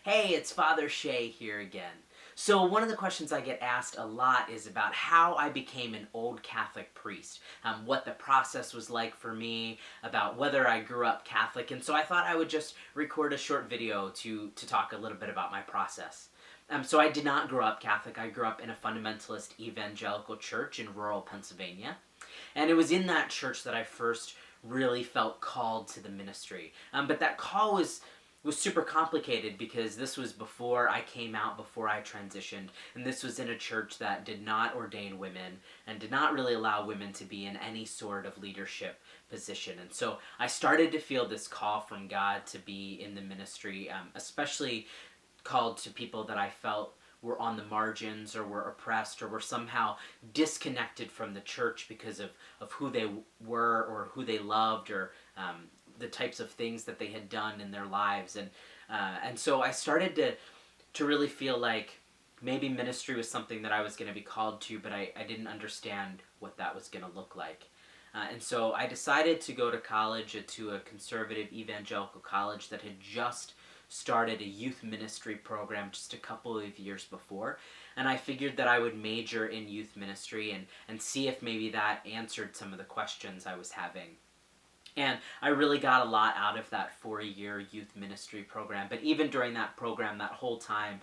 Hey, it's Father Shay here again. So one of the questions I get asked a lot is about how I became an old Catholic priest, what the process was like for me, about whether I grew up Catholic, and so I thought I would just record a short video to talk a little bit about my process. So I did not grow up Catholic. I grew up in a fundamentalist evangelical church in rural Pennsylvania, and it was in that church that I first really felt called to the ministry. But that call was super complicated because this was before I came out, before I transitioned, and this was in a church that did not ordain women and did not really allow women to be in any sort of leadership position. And so I started to feel this call from God to be in the ministry, especially called to people that I felt were on the margins or were oppressed or were somehow disconnected from the church because of who they were or who they loved or the types of things that they had done in their lives. And so I started to really feel like maybe ministry was something that I was going to be called to, but I didn't understand what that was going to look like. And so I decided to go to college, to a conservative evangelical college that had just started a youth ministry program just a couple of years before, and I figured that I would major in youth ministry and see if maybe that answered some of the questions I was having. And I really got a lot out of that 4-year youth ministry program. But even during that program, that whole time,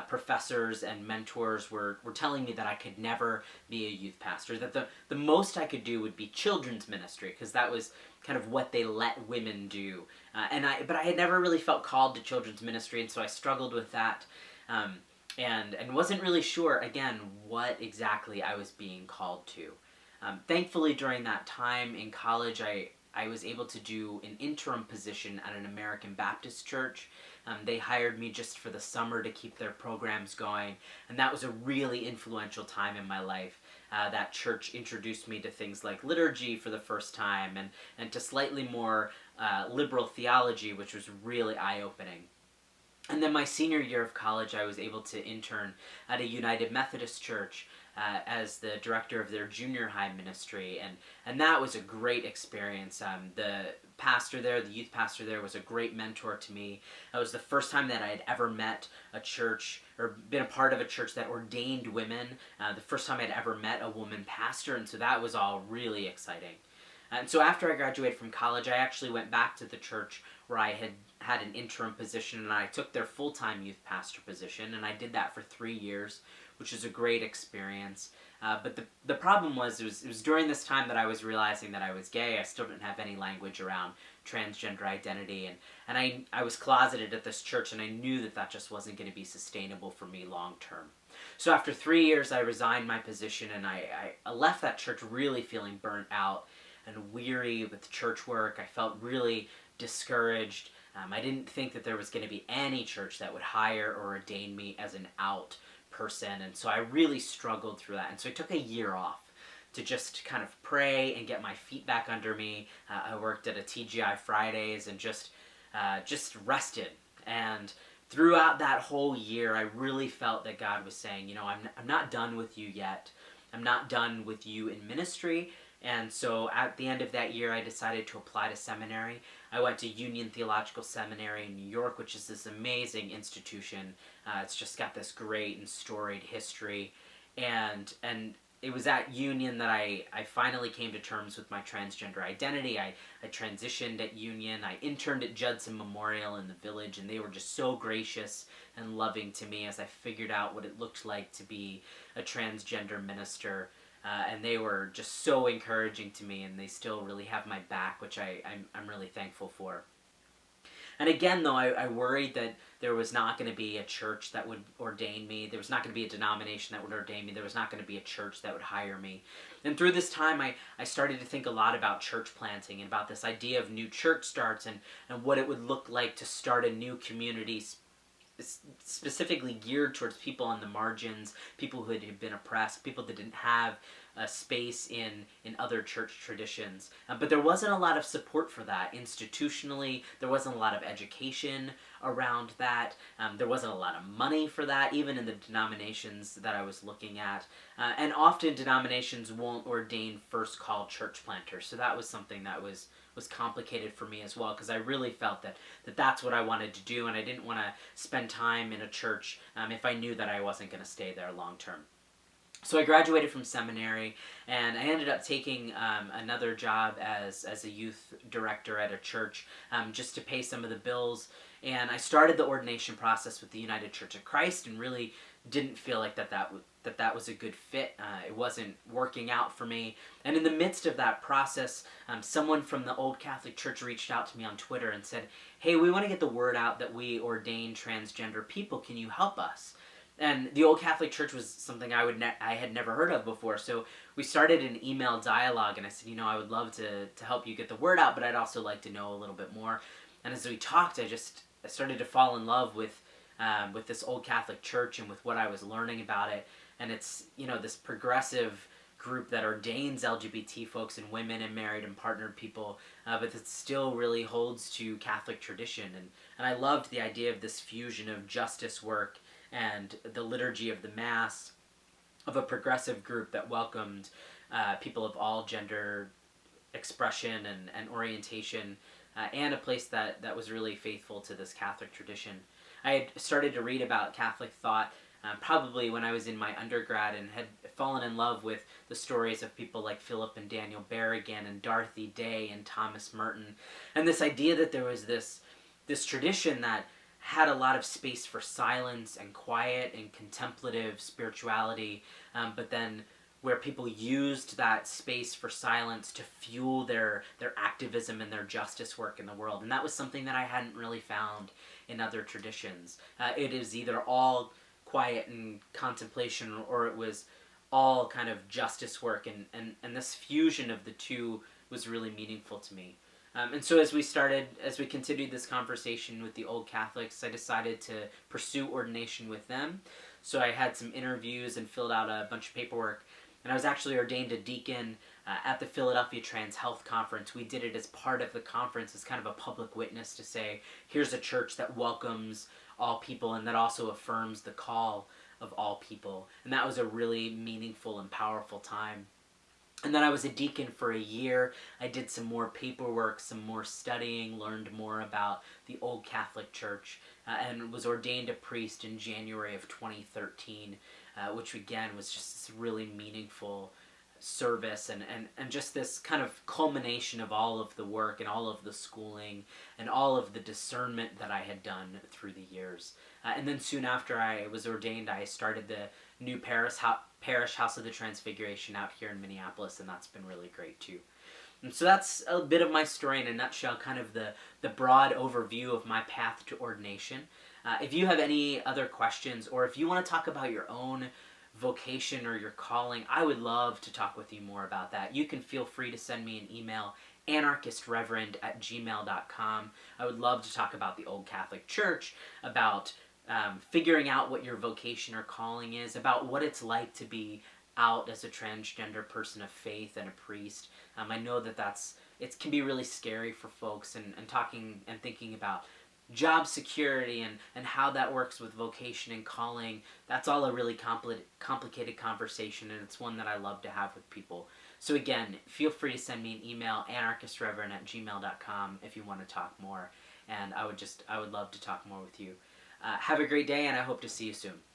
professors and mentors were telling me that I could never be a youth pastor, that the most I could do would be children's ministry, because that was kind of what they let women do. But I had never really felt called to children's ministry, and so I struggled with that. And wasn't really sure, again, what exactly I was being called to. Thankfully, during that time in college, I was able to do an interim position at an American Baptist church. They hired me just for the summer to keep their programs going, and that was a really influential time in my life. That church introduced me to things like liturgy for the first time and to slightly more liberal theology, which was really eye-opening. And then my senior year of college, I was able to intern at a United Methodist church as the director of their junior high ministry, and that was a great experience. The pastor there, the youth pastor there, was a great mentor to me. It was the first time that I had ever met a church or been a part of a church that ordained women, the first time I'd ever met a woman pastor, and so that was all really exciting. And so after I graduated from college, I actually went back to the church where I had an interim position, and I took their full-time youth pastor position, and I did that for 3 years, which was a great experience. But the problem was, it was during this time that I was realizing that I was gay. I still didn't have any language around transgender identity, and I was closeted at this church, and I knew that that just wasn't going to be sustainable for me long term. So after 3 years, I resigned my position, and I left that church really feeling burnt out and weary with church work. I felt really discouraged. I didn't think that there was going to be any church that would hire or ordain me as an out person, and so I really struggled through that. And so I took a year off to just kind of pray and get my feet back under me. I worked at a TGI Fridays and just rested. And throughout that whole year, I really felt that God was saying, I'm not done with you yet. I'm not done with you in ministry. And so at the end of that year, I decided to apply to seminary. I went to Union Theological Seminary in New York, which is this amazing institution. It's just got this great and storied history. And it was at Union that I finally came to terms with my transgender identity. I transitioned at Union. I interned at Judson Memorial in the Village, and they were just so gracious and loving to me as I figured out what it looked like to be a transgender minister. And they were just so encouraging to me, and they still really have my back, which I'm really thankful for. And again, though, I worried that there was not going to be a church that would ordain me. There was not going to be a denomination that would ordain me. There was not going to be a church that would hire me. And through this time, I started to think a lot about church planting and about this idea of new church starts and what it would look like to start a new community specifically geared towards people on the margins, people who had been oppressed, people that didn't have a space in other church traditions. But there wasn't a lot of support for that institutionally. There wasn't a lot of education around that. There wasn't a lot of money for that, even in the denominations that I was looking at. And often denominations won't ordain first call church planters, so that was something that was was complicated for me as well, because I really felt that that's what I wanted to do, and I didn't want to spend time in a church if I knew that I wasn't going to stay there long term. So I graduated from seminary, and I ended up taking another job as a youth director at a church, just to pay some of the bills. And I started the ordination process with the United Church of Christ, and really didn't feel like that was a good fit. It wasn't working out for me. And in the midst of that process, someone from the Old Catholic Church reached out to me on Twitter and said, "Hey, we want to get the word out that we ordain transgender people. Can you help us?" And the Old Catholic Church was something I had never heard of before. So we started an email dialogue, and I said, I would love to help you get the word out, but I'd also like to know a little bit more. And as we talked, I started to fall in love with this Old Catholic Church and with what I was learning about it. And it's, this progressive group that ordains LGBT folks and women and married and partnered people, but it still really holds to Catholic tradition. And I loved the idea of this fusion of justice work and the liturgy of the Mass, of a progressive group that welcomed people of all gender expression and orientation, and a place that was really faithful to this Catholic tradition. I had started to read about Catholic thought probably when I was in my undergrad, and had fallen in love with the stories of people like Philip and Daniel Berrigan and Dorothy Day and Thomas Merton, and this idea that there was this tradition that had a lot of space for silence and quiet and contemplative spirituality, but then where people used that space for silence to fuel their activism and their justice work in the world. And that was something that I hadn't really found in other traditions. It is either all quiet and contemplation, or it was all kind of justice work, and this fusion of the two was really meaningful to me. And so as we continued this conversation with the Old Catholics, I decided to pursue ordination with them. So I had some interviews and filled out a bunch of paperwork, and I was actually ordained a deacon at the Philadelphia Trans Health Conference. We did it as part of the conference, as kind of a public witness to say, here's a church that welcomes all people and that also affirms the call of all people. And that was a really meaningful and powerful time. And then I was a deacon for a year. I did some more paperwork, some more studying, learned more about the Old Catholic Church, and was ordained a priest in January of 2013, which again was just this really meaningful service, and just this kind of culmination of all of the work and all of the schooling and all of the discernment that I had done through the years. And then soon after I was ordained, I started the new Parish House of the Transfiguration out here in Minneapolis, and that's been really great too. And so that's a bit of my story in a nutshell, kind of the broad overview of my path to ordination. If you have any other questions, or if you want to talk about your own vocation or your calling, I would love to talk with you more about that. You can feel free to send me an email, anarchistreverend@gmail.com. I would love to talk about the Old Catholic Church, about figuring out what your vocation or calling is, about what it's like to be out as a transgender person of faith and a priest. I know that it can be really scary for folks, and talking and thinking about job security and how that works with vocation and calling. That's all a really complicated conversation, and it's one that I love to have with people. So again, feel free to send me an email, anarchistreverend@gmail.com, if you want to talk more, and I would love to talk more with you. Have a great day, and I hope to see you soon.